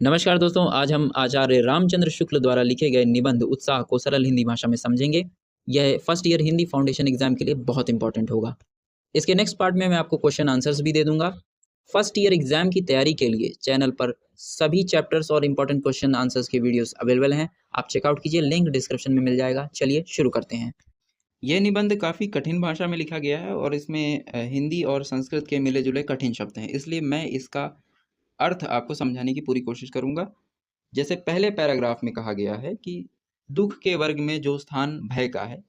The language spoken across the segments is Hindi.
नमस्कार दोस्तों, आज हम आचार्य रामचंद्र शुक्ल द्वारा लिखे गए निबंध उत्साह को सरल हिंदी भाषा में समझेंगे। यह first year Hindi foundation exam के लिए बहुत इंपॉर्टेंट होगा। इसके नेक्स्ट पार्ट में मैं आपको क्वेश्चन आंसर्स भी दे दूंगा। फर्स्ट ईयर एग्जाम की तैयारी के लिए चैनल पर सभी चैप्टर्स और इंपॉर्टेंट क्वेश्चन आंसर्स की वीडियोस अवेलेबल हैं। आप चेकआउट कीजिए, लिंक डिस्क्रिप्शन में मिल जाएगा। चलिए शुरू करते हैं। यह निबंध काफ़ी कठिन भाषा में लिखा गया है और इसमें हिंदी और संस्कृत के मिले जुले कठिन शब्द हैं, इसलिए मैं इसका अर्थ आपको समझाने की पूरी कोशिश करूंगा। जैसे पहले पैराग्राफ में कहा गया है कि दुख के वर्ग में जो स्थान भय का है,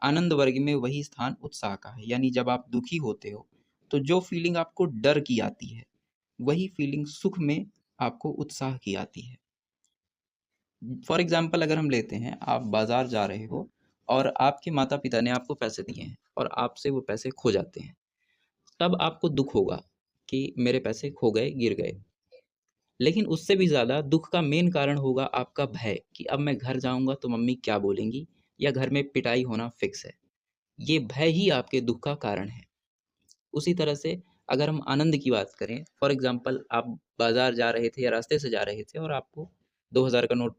आनंद वर्ग में वही स्थान उत्साह का है। यानी जब आप दुखी होते हो तो जो फीलिंग आपको डर की आती है, वही फीलिंग सुख में आपको उत्साह की आती है। फॉर एग्जाम्पल अगर हम लेते हैं, आप बाजार जा रहे हो और आपके माता पिता ने आपको पैसे दिए हैं और आपसे वो पैसे खो जाते हैं, तब आपको दुख होगा कि मेरे पैसे खो गए, गिर गए। लेकिन उससे भी ज़्यादा दुख का मेन कारण होगा आपका भय कि अब मैं घर जाऊंगा तो मम्मी क्या बोलेंगी, या घर में पिटाई होना फिक्स है। ये भय ही आपके दुख का कारण है। उसी तरह से अगर हम आनंद की बात करें, फॉर एग्जांपल आप बाजार जा रहे थे या रास्ते से जा रहे थे और आपको 2000 का नोट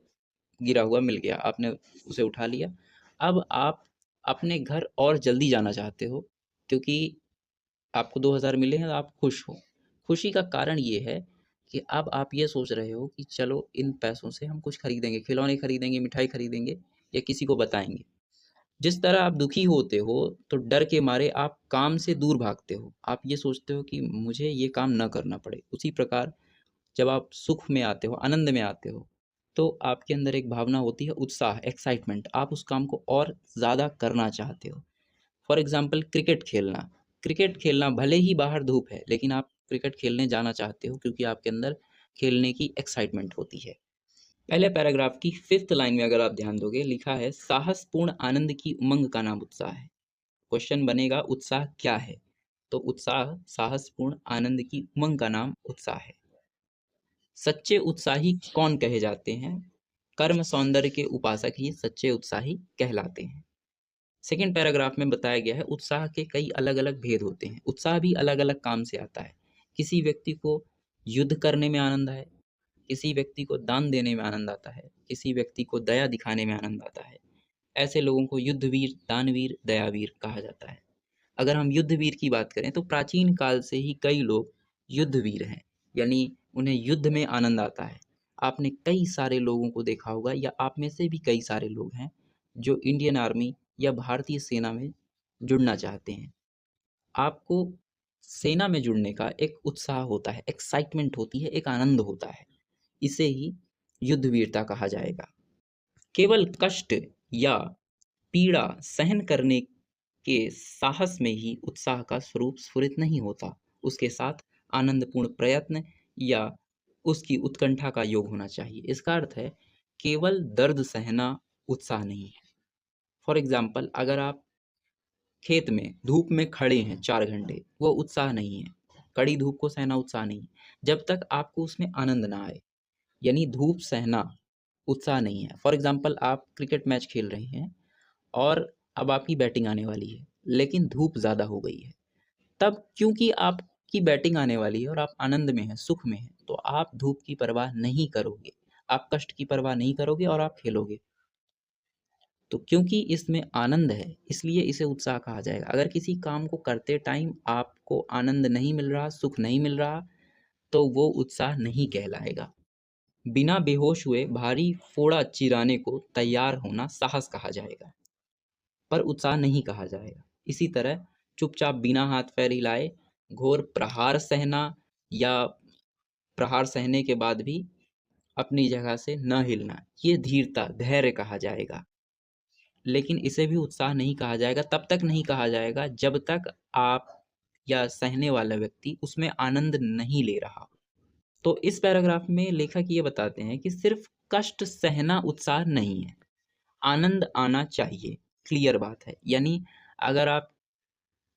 गिरा हुआ मिल गया, आपने उसे उठा लिया। अब आप अपने घर और जल्दी जाना चाहते हो क्योंकि आपको 2000 मिले हैं तो आप खुश हो। खुशी का कारण ये है कि अब आप ये सोच रहे हो कि चलो इन पैसों से हम कुछ खरीदेंगे, खिलौने खरीदेंगे, मिठाई खरीदेंगे या किसी को बताएंगे। जिस तरह आप दुखी होते हो तो डर के मारे आप काम से दूर भागते हो, आप ये सोचते हो कि मुझे ये काम ना करना पड़े। उसी प्रकार जब आप सुख में आते हो, आनंद में आते हो, तो आपके अंदर एक भावना होती है उत्साह, एक्साइटमेंट। आप उस काम को और ज़्यादा करना चाहते हो। फॉर एग्जाम्पल क्रिकेट खेलना भले ही बाहर धूप है, लेकिन आप क्रिकेट खेलने जाना चाहते हो क्योंकि आपके अंदर खेलने की एक्साइटमेंट होती है। पहले पैराग्राफ की 5th लाइन में अगर आप ध्यान दोगे, लिखा है साहसपूर्ण आनंद की उमंग का नाम उत्साह है। क्वेश्चन बनेगा उत्साह क्या है? तो उत्साह साहसपूर्ण आनंद की उमंग का नाम उत्साह है। सच्चे उत्साही कौन कहे जाते हैं? कर्म सौंदर्य के उपासक ही सच्चे उत्साही कहलाते हैं। सेकेंड पैराग्राफ में बताया गया है उत्साह के कई अलग अलग भेद होते हैं। उत्साह भी अलग अलग काम से आता है। किसी व्यक्ति को युद्ध करने में आनंद है, किसी व्यक्ति को दान देने में आनंद आता है, किसी व्यक्ति को दया दिखाने में आनंद आता है। ऐसे लोगों को युद्धवीर, दानवीर, दयावीर कहा जाता है। अगर हम युद्धवीर की बात करें तो प्राचीन काल से ही कई लोग युद्धवीर हैं, यानी उन्हें युद्ध में आनंद आता है। आपने कई सारे लोगों को देखा होगा, या आप में से भी कई सारे लोग हैं जो इंडियन आर्मी या भारतीय सेना में जुड़ना चाहते हैं। आपको सेना में जुड़ने का एक उत्साह होता है, एक्साइटमेंट होती है, एक आनंद होता है। इसे ही युद्धवीरता कहा जाएगा। केवल कष्ट या पीड़ा सहन करने के साहस में ही उत्साह का स्वरूप स्फुरित नहीं होता, उसके साथ आनंदपूर्ण प्रयत्न या उसकी उत्कंठा का योग होना चाहिए। इसका अर्थ है केवल दर्द सहना उत्साह नहीं है। फॉर एग्जाम्पल अगर आप खेत में धूप में खड़े हैं 4 घंटे, वो उत्साह नहीं है। कड़ी धूप को सहना उत्साह नहीं है, जब तक आपको उसमें आनंद ना आए। यानी धूप सहना उत्साह नहीं है। फॉर एग्जाम्पल आप क्रिकेट मैच खेल रहे हैं और अब आपकी बैटिंग आने वाली है, लेकिन धूप ज़्यादा हो गई है। तब क्योंकि आपकी बैटिंग आने वाली है और आप आनंद में हैं, सुख में हैं, तो आप धूप की परवाह नहीं करोगे, आप कष्ट की परवाह नहीं करोगे और आप खेलोगे। तो क्योंकि इसमें आनंद है, इसलिए इसे उत्साह कहा जाएगा। अगर किसी काम को करते टाइम आपको आनंद नहीं मिल रहा, सुख नहीं मिल रहा, तो वो उत्साह नहीं कहलाएगा। बिना बेहोश हुए भारी फोड़ा चिराने को तैयार होना साहस कहा जाएगा, पर उत्साह नहीं कहा जाएगा। इसी तरह चुपचाप बिना हाथ पैर हिलाए घोर प्रहार सहना, या प्रहार सहने के बाद भी अपनी जगह से न हिलना, ये धीरता, धैर्य कहा जाएगा। लेकिन इसे भी उत्साह नहीं कहा जाएगा, तब तक नहीं कहा जाएगा जब तक आप या सहने वाला व्यक्ति उसमें आनंद नहीं ले रहा। तो इस पैराग्राफ में लेखक ये बताते हैं कि सिर्फ कष्ट सहना उत्साह नहीं है, आनंद आना चाहिए। क्लियर बात है। यानी अगर आप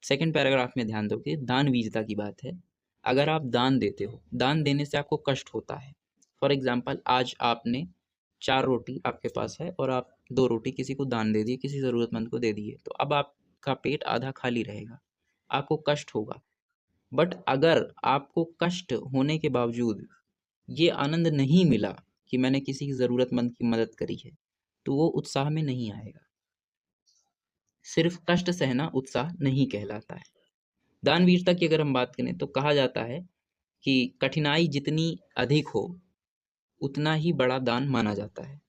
सेकंड पैराग्राफ में ध्यान दोगे, दान वीरता की बात है। अगर आप दान देते हो, दान देने से आपको कष्ट होता है। फॉर एग्जाम्पल आज आपने 4 रोटी आपके पास है और आप 2 रोटी किसी को दान दे दिए, किसी ज़रूरतमंद को दे दिए, तो अब आपका पेट आधा खाली रहेगा, आपको कष्ट होगा। बट अगर आपको कष्ट होने के बावजूद ये आनंद नहीं मिला कि मैंने किसी ज़रूरतमंद की मदद करी है, तो वो उत्साह में नहीं आएगा। सिर्फ कष्ट सहना उत्साह नहीं कहलाता है। दानवीरता की अगर हम बात करें तो कहा जाता है कि कठिनाई जितनी अधिक हो उतना ही बड़ा दान माना जाता है।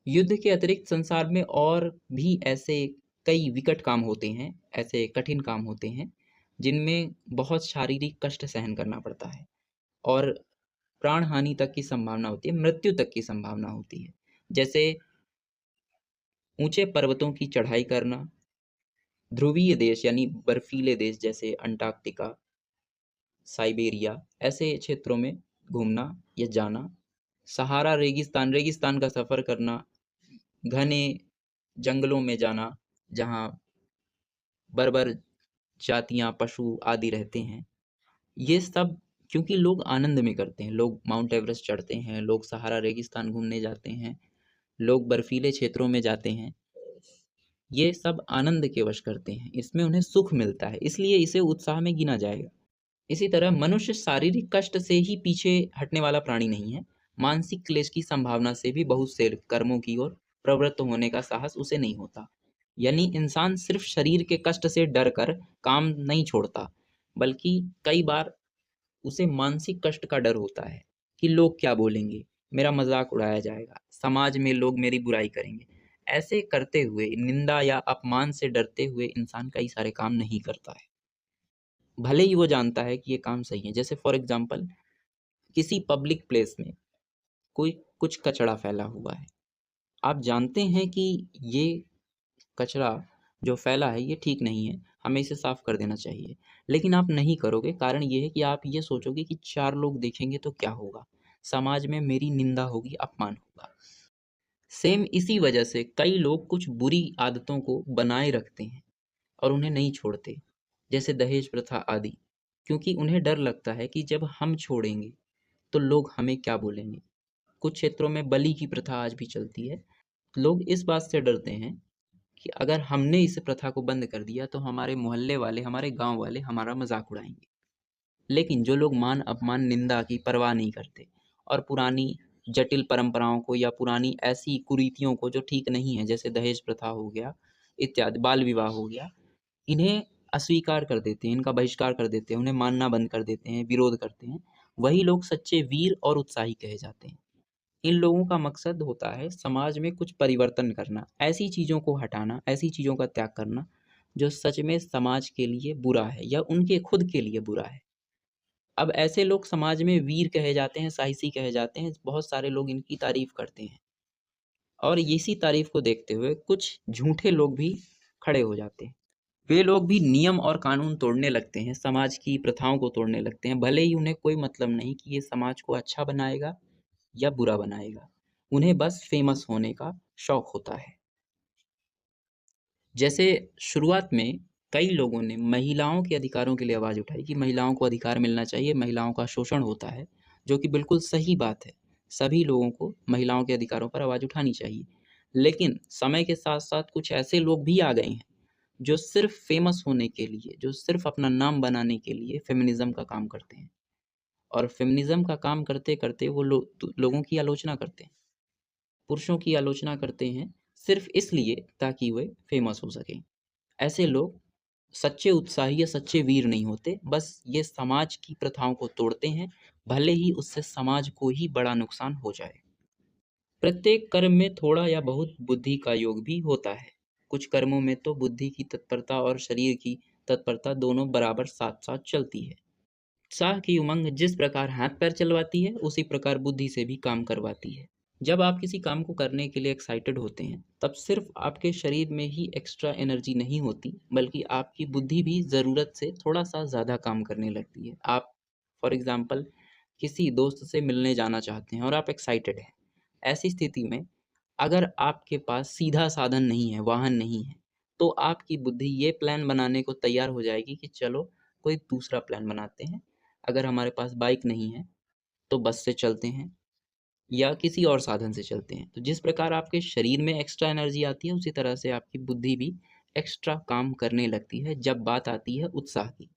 युद्ध के अतिरिक्त संसार में और भी ऐसे कई विकट काम होते हैं, ऐसे कठिन काम होते हैं जिनमें बहुत शारीरिक कष्ट सहन करना पड़ता है और प्राण हानि तक की संभावना होती है, मृत्यु तक की संभावना होती है। जैसे ऊंचे पर्वतों की चढ़ाई करना, ध्रुवीय देश यानी बर्फीले देश जैसे अंटार्कटिका, साइबेरिया, ऐसे क्षेत्रों में घूमना या जाना, सहारा रेगिस्तान, रेगिस्तान का सफ़र करना, घने जंगलों में जाना जहाँ बर्बर जातियाँ पशु आदि रहते हैं। ये सब क्योंकि लोग आनंद में करते हैं, लोग माउंट एवरेस्ट चढ़ते हैं, लोग सहारा रेगिस्तान घूमने जाते हैं, लोग बर्फीले क्षेत्रों में जाते हैं, ये सब आनंद के वश करते हैं, इसमें उन्हें सुख मिलता है, इसलिए इसे उत्साह में गिना जाएगा। इसी तरह मनुष्य शारीरिक कष्ट से ही पीछे हटने वाला प्राणी नहीं है, मानसिक क्लेश की संभावना से भी बहुत से कर्मों की ओर प्रवृत्त होने का साहस उसे नहीं होता। यानी इंसान सिर्फ शरीर के कष्ट से डर कर काम नहीं छोड़ता, बल्कि कई बार उसे मानसिक कष्ट का डर होता है कि लोग क्या बोलेंगे, मेरा मजाक उड़ाया जाएगा, समाज में लोग मेरी बुराई करेंगे। ऐसे करते हुए, निंदा या अपमान से डरते हुए इंसान कई सारे काम नहीं करता है, भले ही वो जानता है कि ये काम सही है। जैसे फॉर एग्जाम्पल किसी पब्लिक प्लेस में कोई कुछ कचरा फैला हुआ है, आप जानते हैं कि ये कचरा जो फैला है ये ठीक नहीं है, हमें इसे साफ कर देना चाहिए, लेकिन आप नहीं करोगे। कारण ये है कि आप ये सोचोगे कि 4 लोग देखेंगे तो क्या होगा, समाज में मेरी निंदा होगी, अपमान होगा। सेम इसी वजह से कई लोग कुछ बुरी आदतों को बनाए रखते हैं और उन्हें नहीं छोड़ते, जैसे दहेज प्रथा आदि, क्योंकि उन्हें डर लगता है कि जब हम छोड़ेंगे तो लोग हमें क्या बोलेंगे। कुछ क्षेत्रों में बलि की प्रथा आज भी चलती है। लोग इस बात से डरते हैं कि अगर हमने इस प्रथा को बंद कर दिया तो हमारे मोहल्ले वाले, हमारे गांव वाले हमारा मजाक उड़ाएंगे। लेकिन जो लोग मान अपमान निंदा की परवाह नहीं करते और पुरानी जटिल परंपराओं को या पुरानी ऐसी कुरीतियों को जो ठीक नहीं है, जैसे दहेज प्रथा हो गया इत्यादि, बाल विवाह हो गया, इन्हें अस्वीकार कर देते हैं, इनका बहिष्कार कर देते हैं, उन्हें मानना बंद कर देते हैं, विरोध करते हैं, वही लोग सच्चे वीर और उत्साही कहे जाते हैं। इन लोगों का मकसद होता है समाज में कुछ परिवर्तन करना, ऐसी चीज़ों को हटाना, ऐसी चीज़ों का त्याग करना जो सच में समाज के लिए बुरा है या उनके खुद के लिए बुरा है। अब ऐसे लोग समाज में वीर कहे जाते हैं, साहसी कहे जाते हैं, बहुत सारे लोग इनकी तारीफ करते हैं और इसी तारीफ को देखते हुए कुछ झूठे लोग भी खड़े हो जाते हैं। वे लोग भी नियम और कानून तोड़ने लगते हैं, समाज की प्रथाओं को तोड़ने लगते हैं, भले ही उन्हें कोई मतलब नहीं कि ये समाज को अच्छा बनाएगा या बुरा बनाएगा, उन्हें बस फेमस होने का शौक होता है। जैसे शुरुआत में कई लोगों ने महिलाओं के अधिकारों के लिए आवाज़ उठाई कि महिलाओं को अधिकार मिलना चाहिए, महिलाओं का शोषण होता है, जो कि बिल्कुल सही बात है। सभी लोगों को महिलाओं के अधिकारों पर आवाज़ उठानी चाहिए। लेकिन समय के साथ-साथ कुछ ऐसे लोग भी आ गए हैं, जो सिर्फ़ फ़ेमस होने के लिए, जो सिर्फ़ अपना नाम बनाने के लिए फ़ेमिनिज़्म का काम करते हैं और फ़ेमिनिज़्म का काम करते-करते वो लोगों की आलोचना करते हैं, पुरुषों की आलोचना करते हैं, सिर्फ़ इसलिए ताकि वे फ़ेमस हो सकें। ऐसे लोग सच्चे उत्साही या सच्चे वीर नहीं होते, बस ये समाज की प्रथाओं को तोड़ते हैं, भले ही उससे समाज को ही बड़ा नुकसान हो जाए। प्रत्येक कर्म में थोड़ा या बहुत बुद्धि का योग भी होता है। कुछ कर्मों में तो बुद्धि की तत्परता और शरीर की तत्परता दोनों बराबर साथ-साथ चलती है। उत्साह की उमंग जिस प्रकार हाथ-पैर चलवाती है, उसी प्रकार बुद्धि से भी काम करवाती है। जब आप किसी काम को करने के लिए एक्साइटेड होते हैं, तब सिर्फ आपके शरीर में ही एक्स्ट्रा एनर्जी नहीं होती, बल्कि आपकी बुद्धि भी ज़रूरत से थोड़ा-सा ज़्यादा काम करने लगती है। आप फॉर एग्ज़ाम्पल किसी दोस्त से मिलने जाना चाहते हैं और आप एक्साइटेड हैं। ऐसी स्थिति में अगर आपके पास सीधा साधन नहीं है, वाहन नहीं है, तो आपकी बुद्धि ये प्लान बनाने को तैयार हो जाएगी कि चलो कोई दूसरा प्लान बनाते हैं। अगर हमारे पास बाइक नहीं है, तो बस से चलते हैं या किसी और साधन से चलते हैं। तो जिस प्रकार आपके शरीर में एक्स्ट्रा एनर्जी आती है, उसी तरह से आपकी बुद्धि भी एक्स्ट्रा काम करने लगती है जब बात आती है उत्साह की।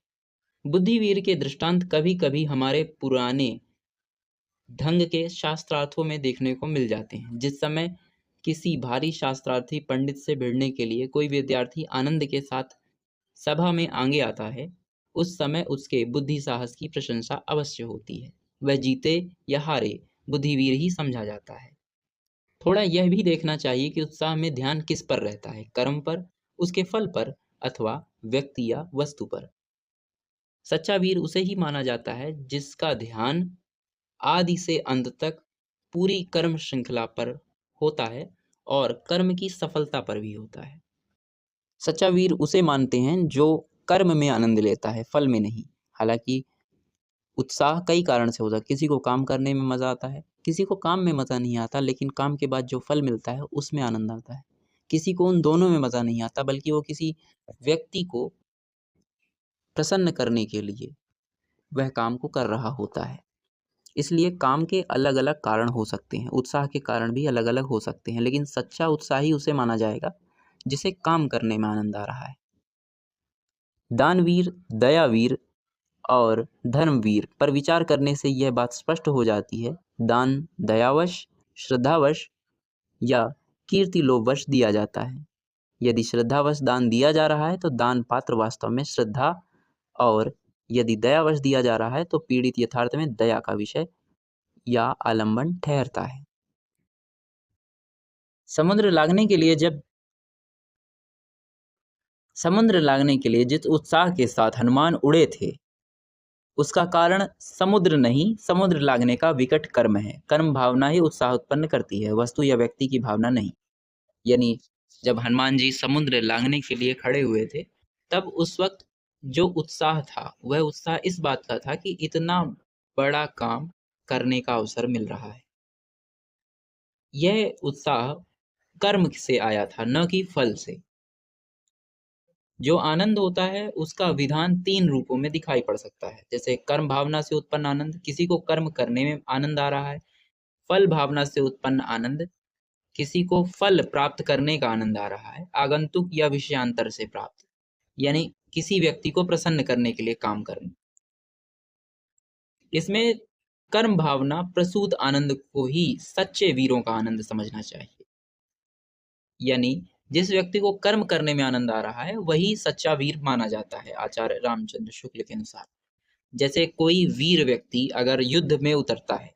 बुद्धिवीर के दृष्टांत कभी-कभी हमारे पुराने ढंग के शास्त्रार्थों में देखने को मिल जाते हैं। जिस समय किसी भारी शास्त्रार्थी पंडित से भिड़ने के लिए कोई विद्यार्थी आनंद के साथ सभा में आगे आता है, उस समय उसके बुद्धि साहस की प्रशंसा अवश्य होती है। वह जीते या हारे, बुद्धिवीर ही समझा जाता है। थोड़ा यह भी देखना चाहिए कि उत्साह में ध्यान किस पर रहता है, कर्म पर, उसके फल पर, अथवा व्यक्ति या वस्तु पर। सच्चा वीर उसे ही माना जाता है जिसका ध्यान आदि से अंत तक पूरी कर्म श्रृंखला पर होता है और कर्म की सफलता पर भी होता है। सच्चा वीर उसे मानते हैं जो कर्म में आनंद लेता है, फल में नहीं। हालांकि उत्साह कई कारण से होता है। किसी को काम करने में मजा आता है, किसी को काम में मजा नहीं आता, लेकिन काम के बाद जो फल मिलता है उसमें आनंद आता है। किसी को उन दोनों में मजा नहीं आता, बल्कि वो किसी व्यक्ति को प्रसन्न करने के लिए वह काम को कर रहा होता है। इसलिए काम के अलग अलग कारण हो सकते हैं, उत्साह के कारण भी अलग अलग हो सकते हैं, लेकिन सच्चा उत्साही उसे माना जाएगा जिसे काम करने में आनंद आ रहा है। दानवीर, दयावीर और धर्मवीर पर विचार करने से यह बात स्पष्ट हो जाती है। दान दयावश, श्रद्धावश या कीर्ति लोभवश दिया जाता है। यदि श्रद्धावश दान दिया जा रहा है तो दान पात्र वास्तव में श्रद्धा, और यदि दयावश दिया जा रहा है तो पीड़ित यथार्थ में दया का विषय या आलंबन ठहरता है। समुद्र लागने के लिए जिस उत्साह के साथ हनुमान उड़े थे, उसका कारण समुद्र नहीं, समुद्र लागने का विकट कर्म है। कर्म भावना ही उत्साह उत्पन्न करती है, वस्तु या व्यक्ति की भावना नहीं। यानी जब हनुमान जी समुद्र लागने के लिए खड़े हुए थे, तब उस वक्त जो उत्साह था वह उत्साह इस बात का था कि इतना बड़ा काम करने का अवसर मिल रहा है। यह उत्साह कर्म से आया था, न कि फल से। जो आनंद होता है उसका विधान 3 रूपों में दिखाई पड़ सकता है। जैसे कर्म भावना से उत्पन्न आनंद, किसी को कर्म करने में आनंद आ रहा है। फल भावना से उत्पन्न आनंद, किसी को फल प्राप्त करने का आनंद आ रहा है, आगंतुक या विषयांतर से प्राप्त, यानी किसी व्यक्ति को प्रसन्न करने के लिए काम करना। इसमें कर्म भावना प्रसूत आनंद को ही सच्चे वीरों का आनंद समझना चाहिए। यानी जिस व्यक्ति को कर्म करने में आनंद आ रहा है वही सच्चा वीर माना जाता है आचार्य रामचंद्र शुक्ल के अनुसार। जैसे कोई वीर व्यक्ति अगर युद्ध में उतरता है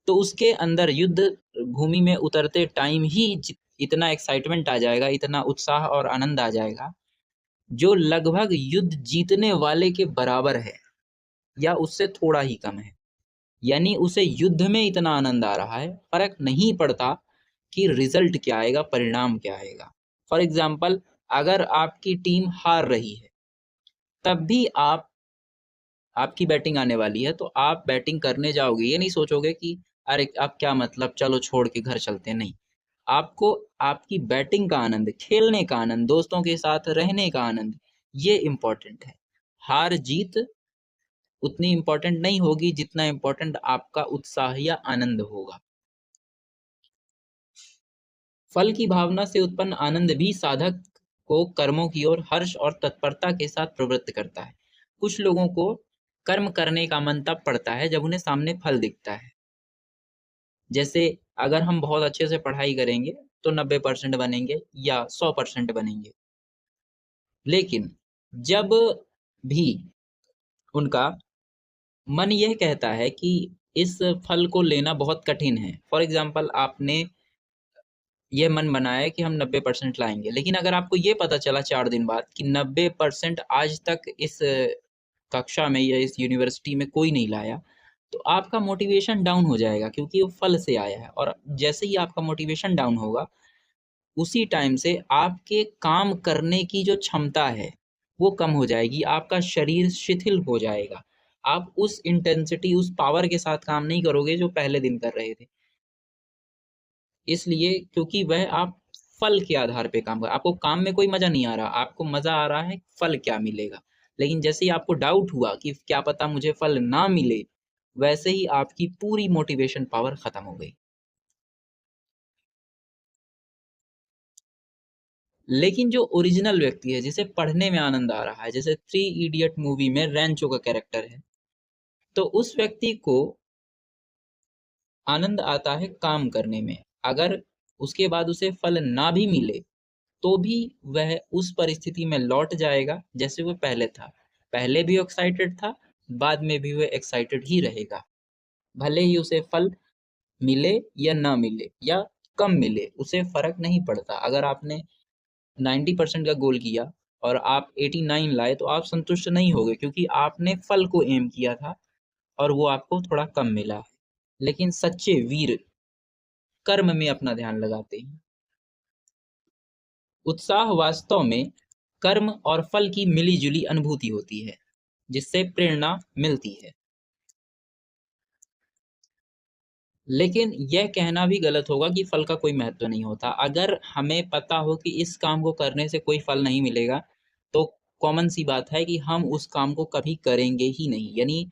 तो उसके अंदर युद्ध भूमि में उतरते टाइम ही इतना एक्साइटमेंट आ जाएगा, इतना उत्साह और आनंद आ जाएगा, जो लगभग युद्ध जीतने वाले के बराबर है या उससे थोड़ा ही कम है। यानी उसे युद्ध में इतना आनंद आ रहा है, फर्क नहीं पड़ता कि रिजल्ट क्या आएगा, परिणाम क्या आएगा। फॉर एग्जाम्पल, अगर आपकी टीम हार रही है तब भी आपकी बैटिंग आने वाली है तो आप बैटिंग करने जाओगे, ये नहीं सोचोगे कि अरे अब क्या मतलब, चलो छोड़ के घर चलते हैं। नहीं, आपको आपकी बैटिंग का आनंद, खेलने का आनंद, दोस्तों के साथ रहने का आनंद, ये इम्पोर्टेंट है। हार जीत उतनी इम्पोर्टेंट नहीं होगी जितना इम्पोर्टेंट आपका उत्साह या आनंद होगा। फल की भावना से उत्पन्न आनंद भी साधक को कर्मों की ओर हर्ष और तत्परता के साथ प्रवृत्त करता है। कुछ लोगों को कर्म करने का मन तब पड़ता है जब उन्हें सामने फल दिखता है। जैसे अगर हम बहुत अच्छे से पढ़ाई करेंगे तो 90% बनेंगे या 100% बनेंगे, लेकिन जब भी उनका मन यह कहता है कि इस फल को लेना बहुत कठिन है, फॉर एग्जाम्पल आपने ये मन बनाया कि हम 90% लाएंगे, लेकिन अगर आपको ये पता चला 4 दिन बाद कि 90% आज तक इस कक्षा में या इस यूनिवर्सिटी में कोई नहीं लाया, तो आपका मोटिवेशन डाउन हो जाएगा, क्योंकि वो फल से आया है। और जैसे ही आपका मोटिवेशन डाउन होगा, उसी टाइम से आपके काम करने की जो क्षमता है वो कम हो जाएगी, आपका शरीर शिथिल हो जाएगा, आप उस इंटेंसिटी, उस पावर के साथ काम नहीं करोगे जो पहले दिन कर रहे थे। इसलिए क्योंकि वह आप फल के आधार पे काम कर, आपको काम में कोई मजा नहीं आ रहा, आपको मजा आ रहा है फल क्या मिलेगा। लेकिन जैसे ही आपको डाउट हुआ कि क्या पता मुझे फल ना मिले, वैसे ही आपकी पूरी मोटिवेशन पावर खत्म हो गई। लेकिन जो ओरिजिनल व्यक्ति है, जिसे पढ़ने में आनंद आ रहा है, जैसे 3 इडियट मूवी में रैंचो का कैरेक्टर है, तो उस व्यक्ति को आनंद आता है काम करने में। अगर उसके बाद उसे फल ना भी मिले तो भी वह उस परिस्थिति में लौट जाएगा जैसे वो पहले था। पहले भी एक्साइटेड था, बाद में भी वह एक्साइटेड ही रहेगा, भले ही उसे फल मिले या ना मिले या कम मिले, उसे फर्क नहीं पड़ता। अगर आपने 90% का गोल किया और आप 89 लाए तो आप संतुष्ट नहीं होगे, क्योंकि आपने फल को एम किया था और वो आपको थोड़ा कम मिला। लेकिन सच्चे वीर कर्म में अपना ध्यान लगाते हैं। उत्साह वास्तव में कर्म और फल की मिली-जुली अनुभूति होती है, जिससे प्रेरणा मिलती है। लेकिन यह कहना भी गलत होगा कि फल का कोई महत्व नहीं होता। अगर हमें पता हो कि इस काम को करने से कोई फल नहीं मिलेगा, तो कॉमन सी बात है कि हम उस काम को कभी करेंगे ही नहीं। यानी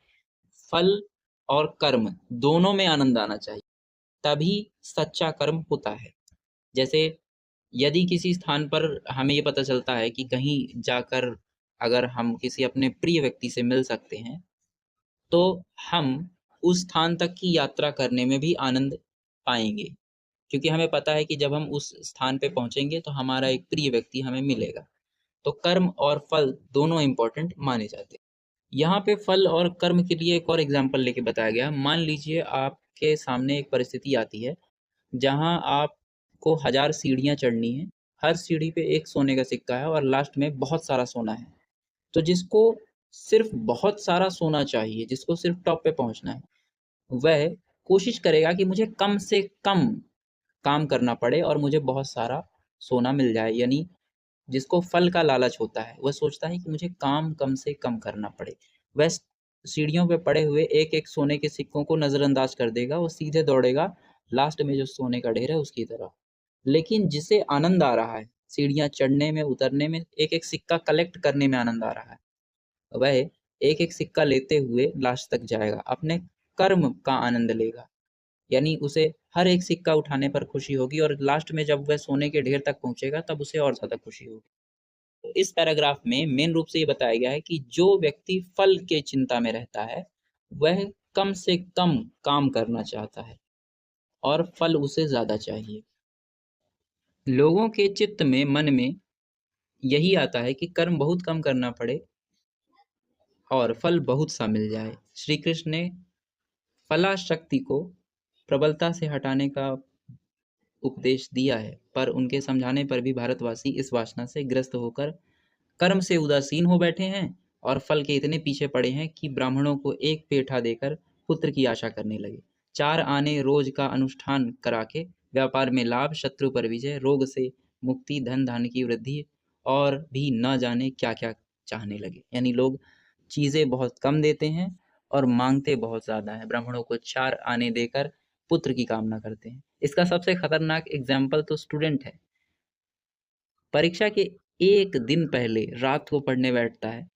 फल और कर्म दोनों में आनंद आना चाहिए, तभी सच्चा कर्म होता है। जैसे यदि किसी स्थान पर हमें ये पता चलता है कि कहीं जाकर अगर हम किसी अपने प्रिय व्यक्ति से मिल सकते हैं, तो हम उस स्थान तक की यात्रा करने में भी आनंद पाएँगे। क्योंकि हमें पता है कि जब हम उस स्थान पे पहुँचेंगे तो हमारा एक प्रिय व्यक्ति हमें मिलेगा। तो कर्म और फल दोनों इम्पोर्टेंट माने जाते हैं। यहाँ पे फल और कर्म के लिए एक और एग्ज़ाम्पल लेके बताया गया है। मान लीजिए आपके सामने एक परिस्थिति आती है, जहाँ आपको 1000 सीढ़ियाँ चढ़नी हैं, हर सीढ़ी पे एक सोने का सिक्का है और लास्ट में बहुत सारा सोना है। तो जिसको सिर्फ़ बहुत सारा सोना चाहिए, जिसको सिर्फ़ टॉप पे पहुँचना है, वह कोशिश करेगा कि मुझे कम से कम काम करना पड़े और मुझे बहुत सारा सोना मिल जाए। यानी जिसको फल का लालच होता है, वह सोचता है कि मुझे काम कम से कम करना पड़े। वह सीढ़ियों पे पड़े हुए एक-एक सोने के सिक्कों को नज़रअंदाज कर देगा, वो सीधे दौड़ेगा लास्ट में जो सोने का ढेर है उसकी तरफ। लेकिन जिसे आनंद आ रहा है, सीढ़ियाँ चढ़ने में, उतरने में, एक-एक सिक्का कलेक्ट करने में आनंद आ रहा है, वह एक-एक सिक्का लेते हुए लास्ट तक जाएगा, अपने कर्म का आनंद लेगा। यानी उसे हर एक सिक्का उठाने पर खुशी होगी और लास्ट में जब वह सोने के ढेर तक पहुँचेगा तब उसे और ज़्यादा खुशी होगी। तो इस पैराग्राफ में मेन रूप से ये बताया गया है कि जो व्यक्ति फल के चिंता में रहता है, वह कम से कम काम करना चाहता है और फल उसे ज़्यादा चाहिए। लोगों के चित्त में, मन में यही आता है कि कर्म बहुत कम करना पड़े और फल बहुत सा मिल जाए। श्री कृष्ण ने फलाशक्ति को प्रबलता से हटाने का उपदेश दिया है, पर उनके समझाने पर भी भारतवासी इस वासना से ग्रस्त होकर कर्म से उदासीन हो बैठे हैं और फल के इतने पीछे पड़े हैं कि ब्राह्मणों को एक पेठा देकर पुत्र की आशा करने लगे। 4 आने रोज का अनुष्ठान करा के व्यापार में लाभ, शत्रु पर विजय, रोग से मुक्ति, धन धान्य की वृद्धि और भी न जाने क्या क्या चाहने लगे। यानी लोग चीज़ें बहुत कम देते हैं और मांगते बहुत ज़्यादा है। ब्राह्मणों को 4 आने देकर पुत्र की कामना करते हैं। इसका सबसे खतरनाक एग्जाम्पल तो स्टूडेंट है। परीक्षा के एक दिन पहले रात को पढ़ने बैठता है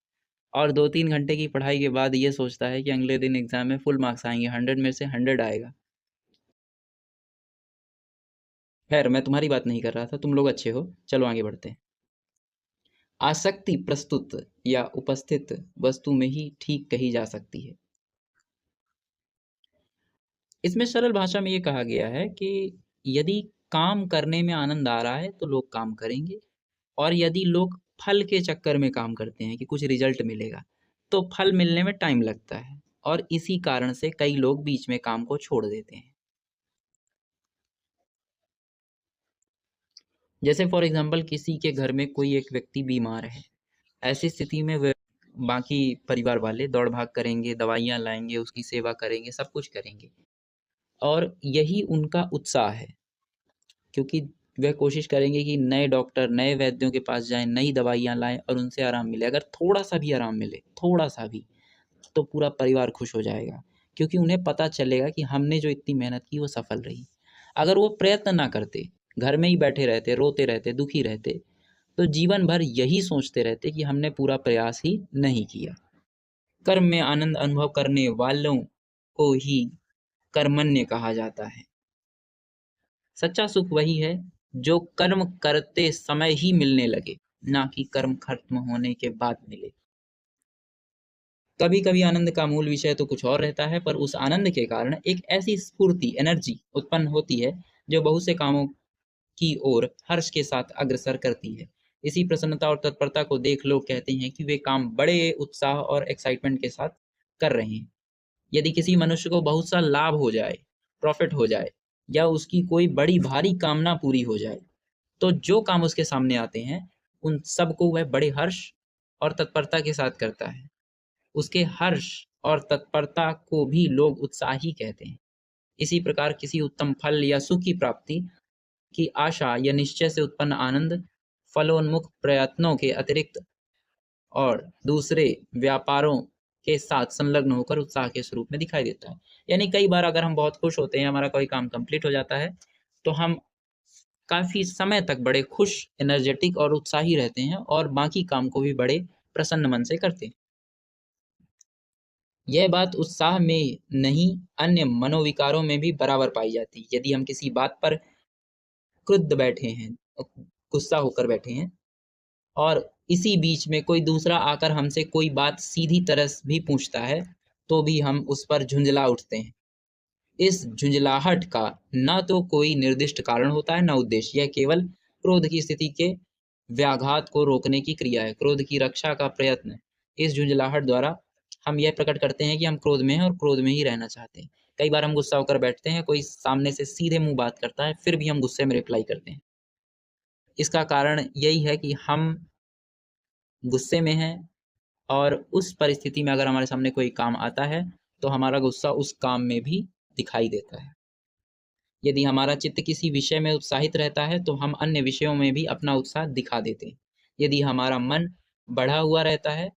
और 2-3 घंटे की पढ़ाई के बाद ये सोचता है कि अगले दिन एग्जाम में फुल मार्क्स आएंगे, 100 में से 100 आएगा। खैर, मैं तुम्हारी बात नहीं कर रहा था, तुम लोग अच्छे हो, चलो आगे बढ़ते हैं। आसक्ति प्रस्तुत या उपस्थित वस्तु में ही ठीक कही जा सकती है। इसमें सरल भाषा में ये कहा गया है कि यदि काम करने में आनंद आ रहा है तो लोग काम करेंगे, और यदि लोग फल के चक्कर में काम करते हैं कि कुछ रिजल्ट मिलेगा, तो फल मिलने में टाइम लगता है और इसी कारण से कई लोग बीच में काम को छोड़ देते हैं। जैसे फॉर एग्जाम्पल किसी के घर में कोई एक व्यक्ति बीमार है, ऐसी स्थिति में वह बाकी परिवार वाले दौड़ भाग करेंगे, दवाइयाँ लाएंगे, उसकी सेवा करेंगे, सब कुछ करेंगे और यही उनका उत्साह है, क्योंकि वह कोशिश करेंगे कि नए डॉक्टर, नए वैद्यों के पास जाएँ, नई दवाइयाँ लाएँ और उनसे आराम मिले। अगर थोड़ा-सा भी आराम मिले, थोड़ा-सा भी, तो पूरा परिवार खुश हो जाएगा, क्योंकि उन्हें पता चलेगा कि हमने जो इतनी मेहनत की वो सफल रही। अगर वो प्रयत्न ना करते, घर में ही बैठे रहते, रोते रहते, दुखी रहते, तो जीवन भर यही सोचते रहते कि हमने पूरा प्रयास ही नहीं किया। कर्म में आनंद अनुभव करने वालों को ही कर्मण्य कहा जाता है। सच्चा सुख वही है जो कर्म करते समय ही मिलने लगे, ना कि कर्म खत्म होने के बाद मिले। कभी कभी आनंद का मूल विषय तो कुछ और रहता है, पर उस आनंद के कारण एक ऐसी स्फूर्ति, एनर्जी उत्पन्न होती है जो बहुत से कामों की ओर हर्ष के साथ अग्रसर करती है। इसी प्रसन्नता और तत्परता को देख लोग कहते हैं कि वे काम बड़े उत्साह और एक्साइटमेंट के साथ कर रहे हैं। यदि किसी मनुष्य को बहुत सा लाभ हो जाए, प्रॉफिट हो जाए, या उसकी कोई बड़ी भारी कामना पूरी हो जाए, तो जो काम उसके सामने आते हैं उन सबको वह बड़े हर्ष और तत्परता के साथ करता है। उसके हर्ष और तत्परता को भी लोग उत्साही कहते हैं। इसी प्रकार किसी उत्तम फल या सुख की प्राप्ति की आशा या निश्चय से उत्पन्न आनंद फलोन्मुख प्रयत्नों के अतिरिक्त और दूसरे व्यापारों के साथ संलग्न होकर उत्साह के स्वरूप में दिखाई देता है। यानी कई बार अगर हम बहुत खुश होते हैं, हमारा कोई काम कंप्लीट हो जाता है, तो हम काफी समय तक बड़े खुश, एनर्जेटिक और उत्साही रहते हैं और बाकी काम को भी बड़े प्रसन्न मन से करते हैं। यह बात उत्साह में नहीं, अन्य मनोविकारों में भी बराबर पाई जाती है। यदि हम किसी बात पर क्रुद्ध बैठे हैं, गुस्सा होकर बैठे हैं, और इसी बीच में कोई दूसरा आकर हमसे कोई बात सीधी तरह से भी पूछता है, तो भी हम उस पर झुंझला उठते हैं। इस झुंझलाहट का न तो कोई निर्दिष्ट कारण होता है, न उद्देश्य। यह केवल क्रोध की स्थिति के व्याघात को रोकने की क्रिया है, क्रोध की रक्षा का प्रयत्न है। इस झुंझलाहट द्वारा हम यह प्रकट करते हैं कि हम क्रोध में हैं और क्रोध में ही रहना चाहते हैं। कई बार हम गुस्सा होकर बैठते हैं, कोई सामने से सीधे मुंह बात करता है, फिर भी हम गुस्से में रिप्लाई करते हैं। इसका कारण यही है कि हम गुस्से में हैं, और उस परिस्थिति में अगर हमारे सामने कोई काम आता है, तो हमारा गुस्सा उस काम में भी दिखाई देता है। यदि हमारा चित्त किसी विषय में उत्साहित रहता है, तो हम अन्य विषयों में भी अपना उत्साह दिखा देते हैं। यदि हमारा मन बढ़ा हुआ रहता है,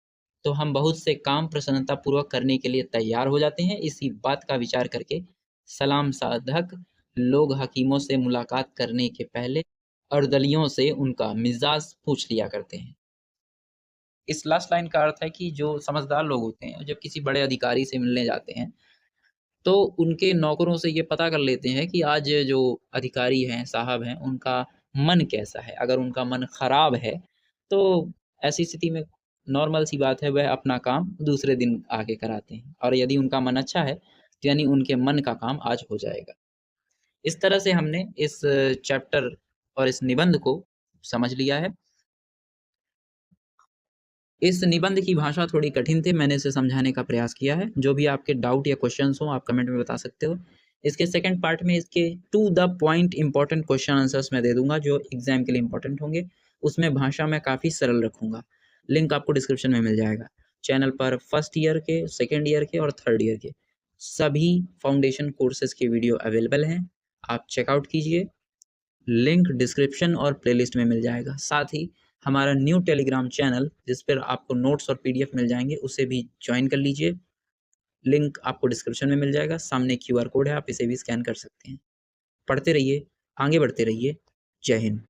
तो हम बहुत से काम प्रसन्नतापूर्वक करने के लिए तैयार हो जाते हैं। इसी बात का विचार करके सलाम साधक लोग हकीमों से मुलाकात करने के पहले अर्दलियों से उनका मिजाज पूछ लिया करते हैं। इस लास्ट लाइन का अर्थ है कि जो समझदार लोग होते हैं, जब किसी बड़े अधिकारी से मिलने जाते हैं, तो उनके नौकरों से ये पता कर लेते हैं कि आज जो अधिकारी हैं, साहब हैं, उनका मन कैसा है। अगर उनका मन खराब है, तो ऐसी स्थिति में नॉर्मल सी बात है, वह अपना काम दूसरे दिन आके कराते हैं, और यदि उनका मन अच्छा है, तो यानी उनके मन का काम आज हो जाएगा। इस तरह से हमने इस चैप्टर और इस निबंध को समझ लिया है। इस निबंध की भाषा थोड़ी कठिन थी, मैंने इसे समझाने का प्रयास किया है। जो भी आपके डाउट या क्वेश्चंस हो, आप कमेंट में बता सकते हो। इसके सेकंड पार्ट में इसके to the point important question answers मैं दे दूंगा, जो एग्जाम के लिए इंपॉर्टेंट होंगे। उसमें भाषा मैं काफ़ी सरल रखूंगा। लिंक आपको डिस्क्रिप्शन में मिल जाएगा। चैनल पर फर्स्ट ईयर के, सेकेंड ईयर के और थर्ड ईयर के सभी फाउंडेशन कोर्सेज के वीडियो अवेलेबल हैं, आप चेकआउट कीजिए। लिंक डिस्क्रिप्शन और प्लेलिस्ट में मिल जाएगा। साथ ही हमारा न्यू टेलीग्राम चैनल, जिस पर आपको नोट्स और पीडीएफ मिल जाएंगे, उसे भी ज्वाइन कर लीजिए। लिंक आपको डिस्क्रिप्शन में मिल जाएगा। सामने क्यूआर कोड है, आप इसे भी स्कैन कर सकते हैं। पढ़ते रहिए, आगे बढ़ते रहिए। जय हिंद।